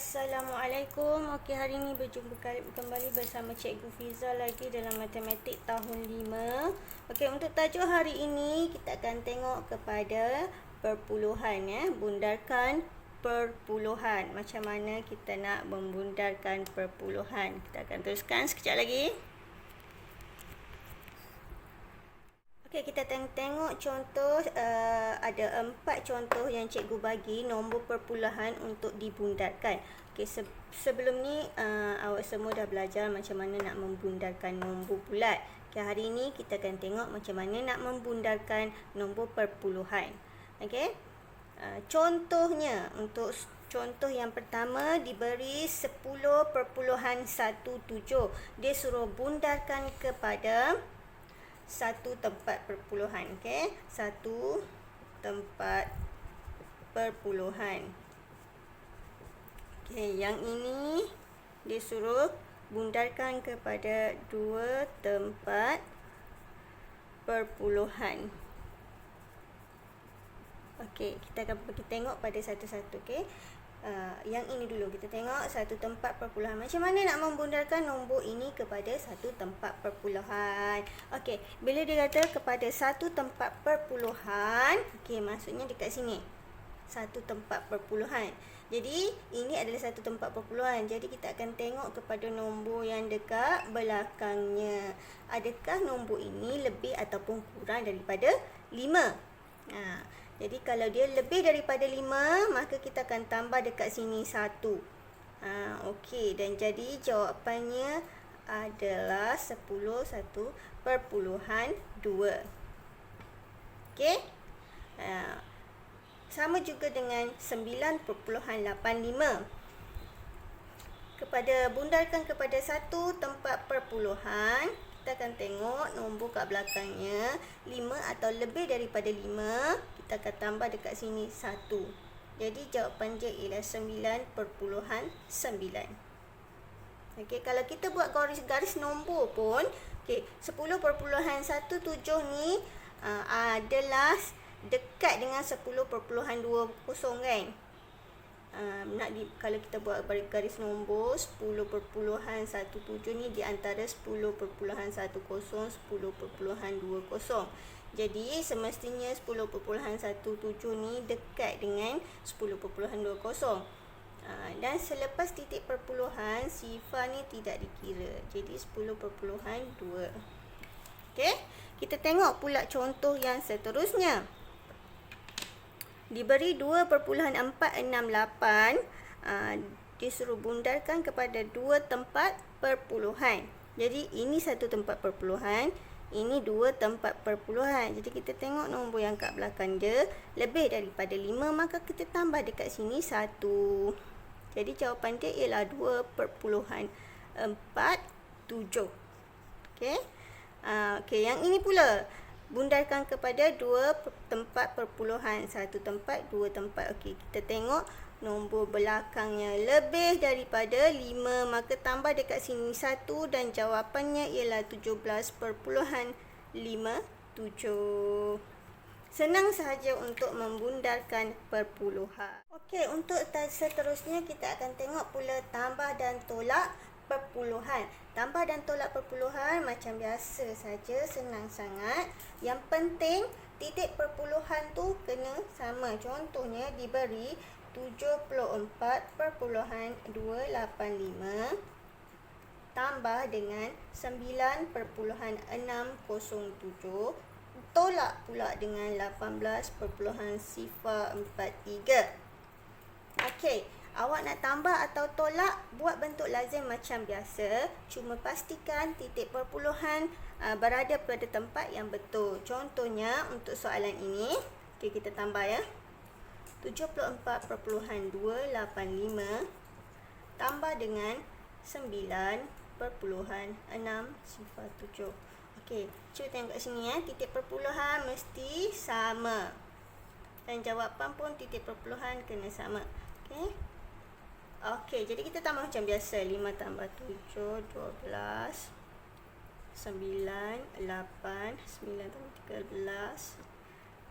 Assalamualaikum. Okey, hari ini berjumpa kembali bersama Cikgu Fiza lagi dalam matematik tahun 5. Okey, untuk tajuk hari ini kita akan tengok kepada perpuluhan ya, bundarkan perpuluhan. Macam mana kita nak membundarkan perpuluhan. Kita akan teruskan sekejap lagi. Okey, kita tengok contoh, ada 4 contoh yang cikgu bagi nombor perpuluhan untuk dibundarkan. Okey, sebelum ni awak semua dah belajar macam mana nak membundarkan nombor bulat. Okey, hari ini kita akan tengok macam mana nak membundarkan nombor perpuluhan. Okey. Contohnya, untuk contoh yang pertama diberi 10.17. Dia suruh bundarkan kepada satu tempat perpuluhan. Okey, satu tempat perpuluhan. Okey, yang ini dia suruh bundarkan kepada dua tempat perpuluhan. Okey, kita akan pergi tengok pada satu-satu. Okey, yang ini dulu kita tengok satu tempat perpuluhan. Macam mana nak membundarkan nombor ini kepada satu tempat perpuluhan? Okey, bila dia kata kepada satu tempat perpuluhan, okey, maksudnya dekat sini. Satu tempat perpuluhan. Jadi, ini adalah satu tempat perpuluhan. Jadi, kita akan tengok kepada nombor yang dekat belakangnya. Adakah nombor ini lebih ataupun kurang daripada 5? Jadi kalau dia lebih daripada 5, maka kita akan tambah dekat sini 1. Okey, dan jadi jawapannya adalah 10.1/2. Okey. Sama juga dengan 9.85. Bundarkan kepada satu tempat perpuluhan, kita akan tengok nombor kat belakangnya 5 atau lebih daripada 5, kita akan tambah dekat sini 1. Jadi jawapan dia ialah 9.9. Okey, kalau kita buat garis-garis nombor pun, okey, 10.17 ni adalah dekat dengan 10.20 kan? Kalau kita buat garis nombor 10.17 ni di antara 10.10, 10.20. Jadi semestinya 10.17 ni dekat dengan 10.20. Dan selepas titik perpuluhan, sifar ni tidak dikira. Jadi 10.2. Okey, kita tengok pula contoh yang seterusnya. Diberi 2.468, disuruh bundarkan kepada dua tempat perpuluhan. Jadi ini satu tempat perpuluhan, ini dua tempat perpuluhan. Jadi kita tengok nombor yang kat belakang dia lebih daripada 5, maka kita tambah dekat sini 1. Jadi jawapan dia ialah 2.47. Okey. Okey, yang ini pula bundarkan kepada dua tempat perpuluhan, satu tempat, dua tempat. Okey, kita tengok nombor belakangnya lebih daripada 5, maka tambah dekat sini 1 dan jawapannya ialah 17.57. Senang sahaja untuk membundarkan perpuluhan. Okey, untuk seterusnya kita akan tengok pula tambah dan tolak perpuluhan. Tambah dan tolak perpuluhan macam biasa saja, senang sangat. Yang penting titik perpuluhan tu kena sama. Contohnya diberi 74.285 tambah dengan 9.607 tolak pula dengan 18.043. Okey, awak nak tambah atau tolak, buat bentuk lazim macam biasa. Cuma pastikan titik perpuluhan berada pada tempat yang betul. Contohnya untuk soalan ini, okay, kita tambah ya. 74.285 tambah dengan 9.607. Okey, cuba tengok kat sini ya. Titik perpuluhan mesti sama. Dan jawapan pun titik perpuluhan kena sama. Okey. Okey, jadi kita tambah macam biasa. 5 tambah 7, 12. 9, 8. 9 tambah 13.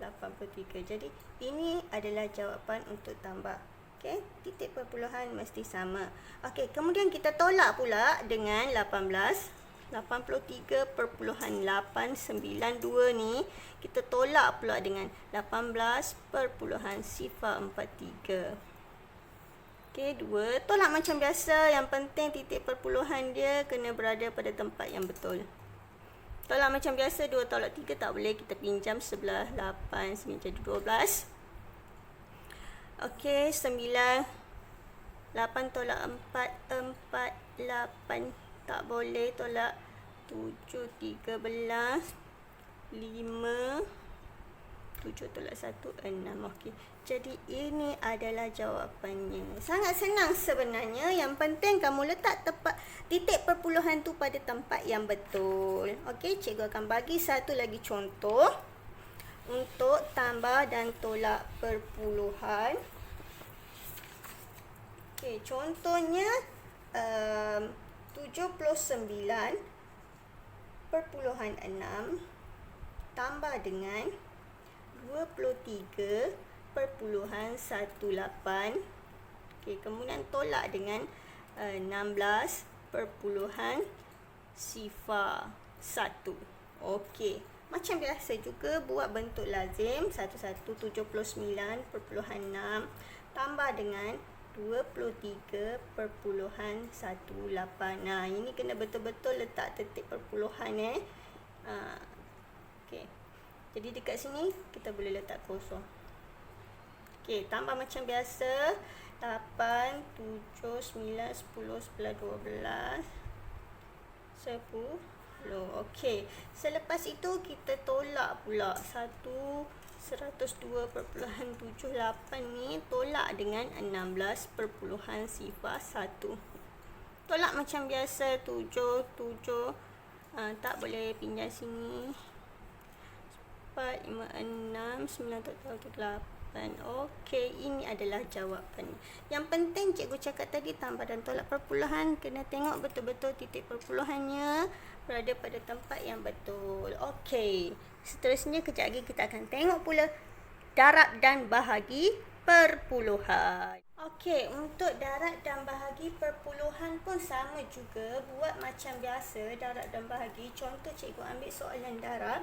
83. Jadi ini adalah jawapan untuk tambah. Okey, titik perpuluhan mesti sama. Okey, kemudian kita tolak pula dengan 83.892 ni, kita tolak pula dengan 18.043. Okey, 2. Tolak macam biasa, yang penting titik perpuluhan dia kena berada pada tempat yang betul. Tolak macam biasa, 2 tolak 3 tak boleh, kita pinjam sebelah 8, sini jadi 12. Okey, 9, 8 tolak 4, 4, 8, tak boleh, tolak 7, 13, 5, 7 tolak 1, 6. Okey, jadi ini adalah jawapannya. Sangat senang sebenarnya, yang penting kamu letak tepat titik perpuluhan tu pada tempat yang betul. Okey, cikgu akan bagi satu lagi contoh untuk tambah dan tolak perpuluhan. Okey, contohnya 79.6 tambah dengan 23.18. Okey, kemudian tolak dengan 16.01. Okey, macam biasa juga buat bentuk lazim 79.6 tambah dengan 23.18. Nah, ini kena betul-betul letak titik perpuluhan Okey. Jadi dekat sini kita boleh letak kosong. Okey, tambah macam biasa 8, 7, 9, 10, 11, 12, 10. Okey, selepas itu kita tolak pula 102.78 ni, tolak dengan 16.01. Tolak macam biasa 7, 7, tak boleh pinjam sini, 4, 5, 6, 9, 8. Okey, ini adalah jawapan. Yang penting cikgu cakap tadi, tambah dan tolak perpuluhan kena tengok betul-betul titik perpuluhannya berada pada tempat yang betul. Okey, seterusnya kejap lagi kita akan tengok pula darab dan bahagi perpuluhan. Okey, untuk darab dan bahagi perpuluhan pun sama juga, buat macam biasa darab dan bahagi. Contoh, cikgu ambil soalan darab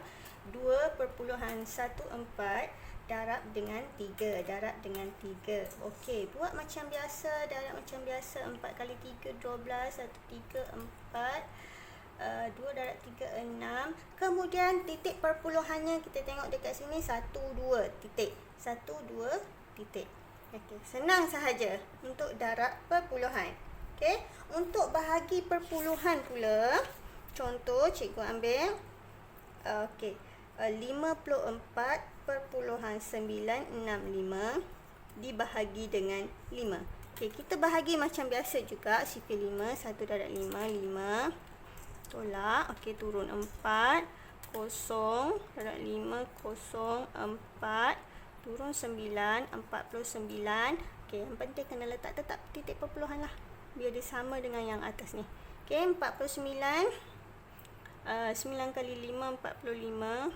2.14 darab dengan 3, darab dengan 3. Okey, buat macam biasa, darab macam biasa, 4 kali 3 12, 1 3 4, 2 darab 3 6. Kemudian titik perpuluhannya kita tengok dekat sini 1 2 titik, 1 2 titik. Okey, senang sahaja untuk darab perpuluhan. Okey, untuk bahagi perpuluhan pula, contoh cikgu ambil okey, 54.965 dibahagi dengan 5. Okey, kita bahagi macam biasa juga, sifar 5, 1 darab 5, 5. Tolak, okey, turun 4, 0 darab 5, 0, 4, turun 9, 49. Okey, yang penting kena letak tetap titik perpuluhan lah, biar dia sama dengan yang atas ni. Okey, 49, 9 kali 5, 45.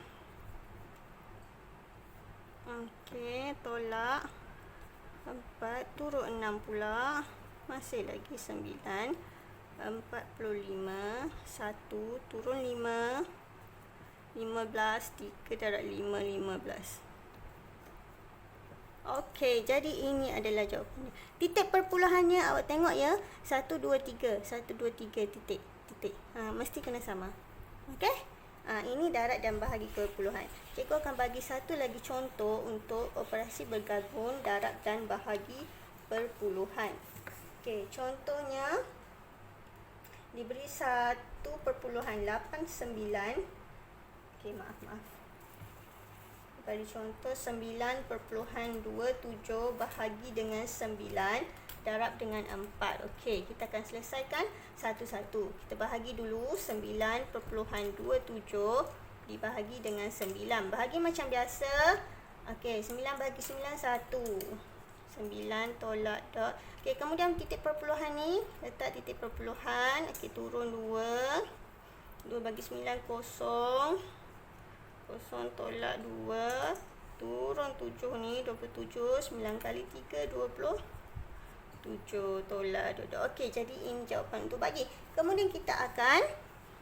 Okey, tolak 4, turun 6 pula, masih lagi 9, 45, 1, turun 5, 15, 3 darab 5, 15. Okey, jadi ini adalah jawapannya. Titik perpuluhannya awak tengok ya, 1 2 3, 1 2 3 titik, titik. Mesti kena sama. Okey? Ini darab dan bahagi perpuluhan. Cikgu akan bagi satu lagi contoh untuk operasi bergabung darab dan bahagi perpuluhan. Okey, contohnya diberi 1.89. Okey, maaf. Bagi contoh 9.27 bahagi dengan 9 darab dengan 4. Okey, kita akan selesaikan satu-satu. Kita bahagi dulu 9.27 dibahagi dengan 9. Bahagi macam biasa. Okey, 9 bahagi 9 1. 9 tolak dot. Okey, kemudian titik perpuluhan ni, letak titik perpuluhan. Okey, turun 2. 2 bagi 9 kosong. 0 tolak 2. Turun 7 ni 27. 9 kali 3 20. 7 tolak 2. Okey, jadi ini jawapan untuk bagi. Kemudian kita akan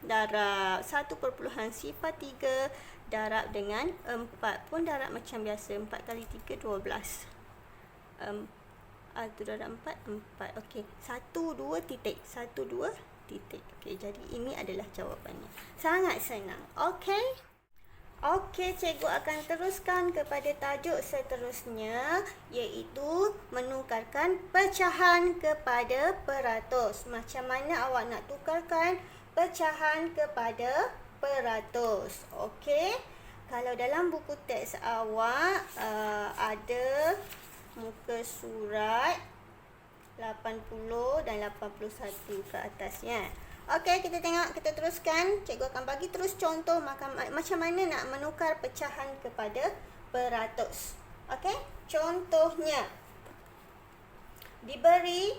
darab 1.03 darab dengan 4 pun darab macam biasa. 4 kali 3 12. Itu darab 4 4. Okey, 1 2 titik. 1 2 titik. Okey, jadi ini adalah jawapannya. Sangat senang. Okey. Okey, cikgu akan teruskan kepada tajuk seterusnya, iaitu menukarkan pecahan kepada peratus. Macam mana awak nak tukarkan pecahan kepada peratus? Okey, kalau dalam buku teks awak ada muka surat 80 dan 81 ke atasnya. Okey, kita tengok, kita teruskan. Cikgu akan bagi terus contoh macam mana nak menukar pecahan kepada peratus. Okey, contohnya diberi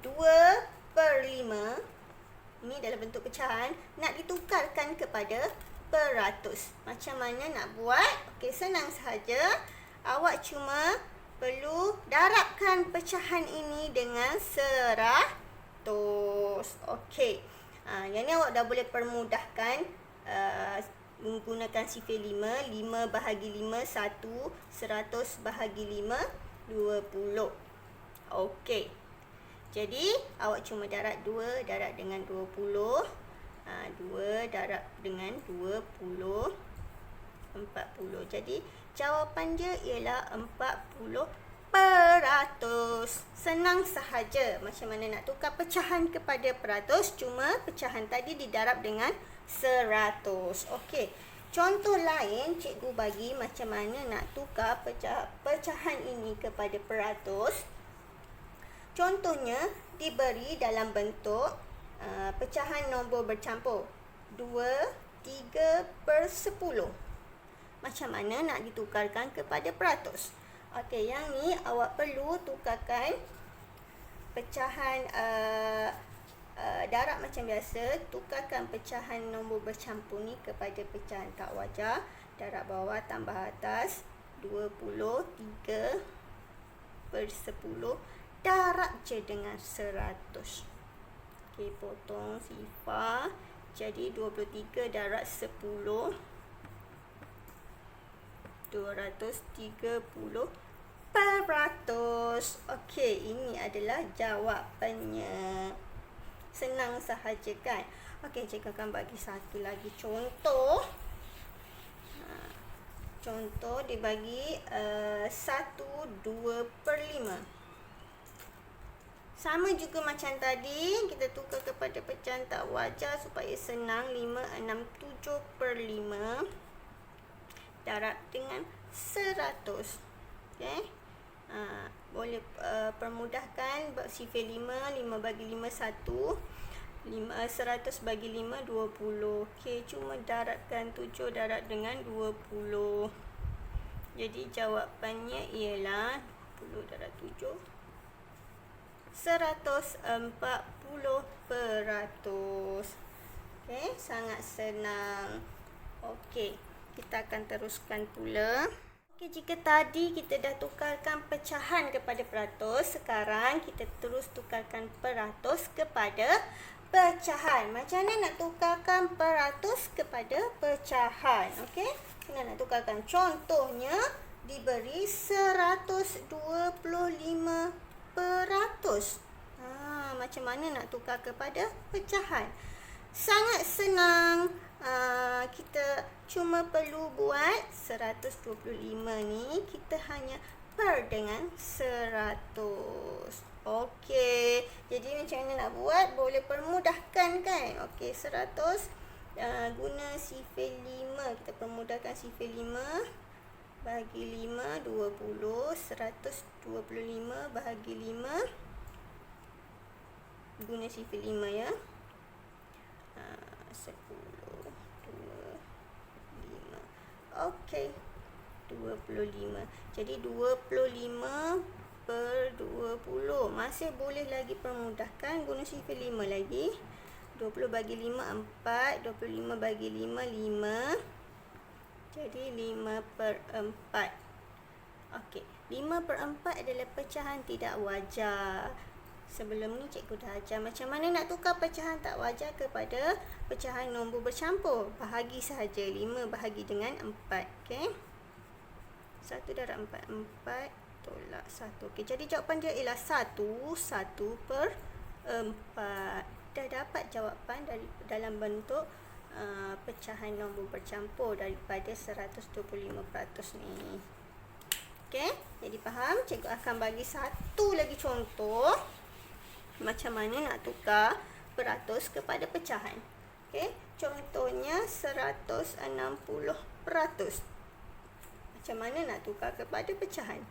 2/5. Ini dalam bentuk pecahan, nak ditukarkan kepada peratus. Macam mana nak buat? Okey, senang sahaja. Awak cuma perlu darabkan pecahan ini dengan 100. Okey. Yang ni awak dah boleh permudahkan menggunakan sifar 5. 5 bahagi 5 1, 100 bahagi 5 20. Okey. Jadi awak cuma darab 2 darab dengan 20. 2 darab dengan 20 40. Jadi jawapan dia ialah 40%. Senang sahaja. Macam mana nak tukar pecahan kepada peratus, cuma pecahan tadi didarab dengan 100. Okey. Contoh lain cikgu bagi macam mana nak tukar pecahan ini kepada peratus. Contohnya diberi dalam bentuk pecahan nombor bercampur 2, 3/10. Macam mana nak ditukarkan kepada peratus? Okey, yang ni awak perlu tukarkan pecahan darab macam biasa. Tukarkan pecahan nombor bercampur ni kepada pecahan tak wajar. Darab bawah tambah atas. 20, 3/10. Darab je dengan 100. Okey, potong sifar. Jadi 23 darab 10. 230%. Okey, ini adalah jawapannya. Senang sahaja kan? Okey, cikgu akan bagi satu lagi contoh. Contoh dibagi 1/2/5. Sama juga macam tadi, kita tukar kepada pecahan tak wajar supaya senang. 5, 6, 7/5. Darab dengan 100. Okey. Boleh permudahkan sifar 5. 5 bagi 5 1. 100 bagi 5 20. Okey, cuma darabkan 7 darab dengan 20. Jadi jawapannya ialah 20 darab 7 140%. Okey, sangat senang. Okey, kita akan teruskan pula. Okey, jika tadi kita dah tukarkan pecahan kepada peratus, sekarang kita terus tukarkan peratus kepada pecahan. Macam mana nak tukarkan peratus kepada pecahan? Okey, kita nak tukarkan. Contohnya diberi 125%. Macam mana nak tukar kepada pecahan? Sangat senang. Kita cuma perlu buat 125 ni, kita hanya per dengan 100. Okey, jadi macam mana nak buat? Boleh permudahkan kan? Okey, 100 guna sifar 5. Kita permudahkan sifar 5. Bahagi 5, 20. 125 bahagi 5. Guna sifar 5 ya. 10, 2, 5. Okey, 25. Jadi 25/20. Masih boleh lagi permudahkan. Guna sifar 5 lagi. 20 bagi 5, 4. 25 bagi 5, 5. Jadi 5/4. Okey. 5/4 adalah pecahan tidak wajar. Sebelum ni cikgu dah ajar macam mana nak tukar pecahan tak wajar kepada pecahan nombor bercampur. Bahagi sahaja. 5 bahagi dengan 4. Okey. 1 darab 4. 4 tolak 1. Okey, jadi jawapan dia ialah 1/4. Dah dapat jawapan dalam bentuk pecahan nombor bercampur daripada 125% ni. Okey, jadi faham? Cikgu akan bagi satu lagi contoh macam mana nak tukar peratus kepada pecahan. Okey, contohnya 160%. Macam mana nak tukar kepada pecahan?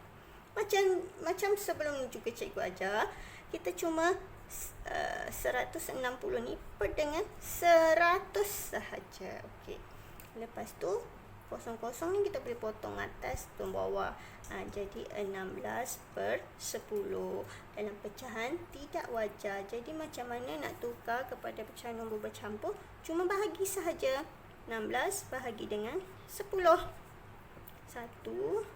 Macam sebelum ni juga cikgu ajar, kita cuma 160 ni per dengan 100 sahaja. Okey. Lepas tu kosong-kosong ni kita boleh potong atas dan bawah. Jadi 16/10 dalam pecahan tidak wajar. Jadi macam mana nak tukar kepada pecahan nombor bercampur? Cuma bahagi sahaja. 16 bahagi dengan 10. 1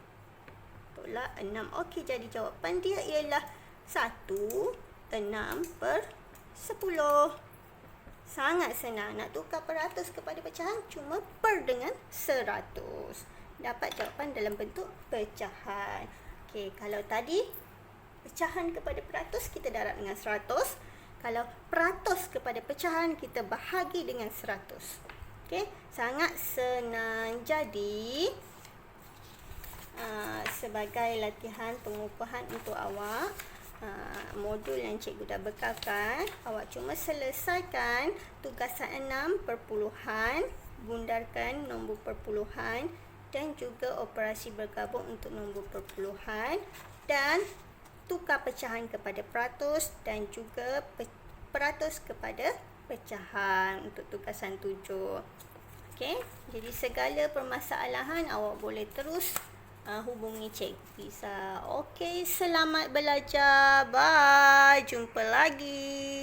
tolak 6. Okey, jadi jawapan dia ialah 1/6/10. Sangat senang nak tukar peratus kepada pecahan, cuma per dengan 100. Dapat jawapan dalam bentuk pecahan. Okey, kalau tadi pecahan kepada peratus kita darab dengan 100. Kalau peratus kepada pecahan kita bahagi dengan 100. Okey, sangat senang. Jadi sebagai latihan pengukuhan untuk awak, modul yang cikgu dah bekalkan, awak cuma selesaikan tugasan 6 perpuluhan, bundarkan nombor perpuluhan dan juga operasi bergabung untuk nombor perpuluhan, dan tukar pecahan kepada peratus dan juga peratus kepada pecahan untuk tugasan 7. Okey, jadi segala permasalahan awak boleh terus hubungi Cikgu Fiza. Okey, selamat belajar. Bye. Jumpa lagi.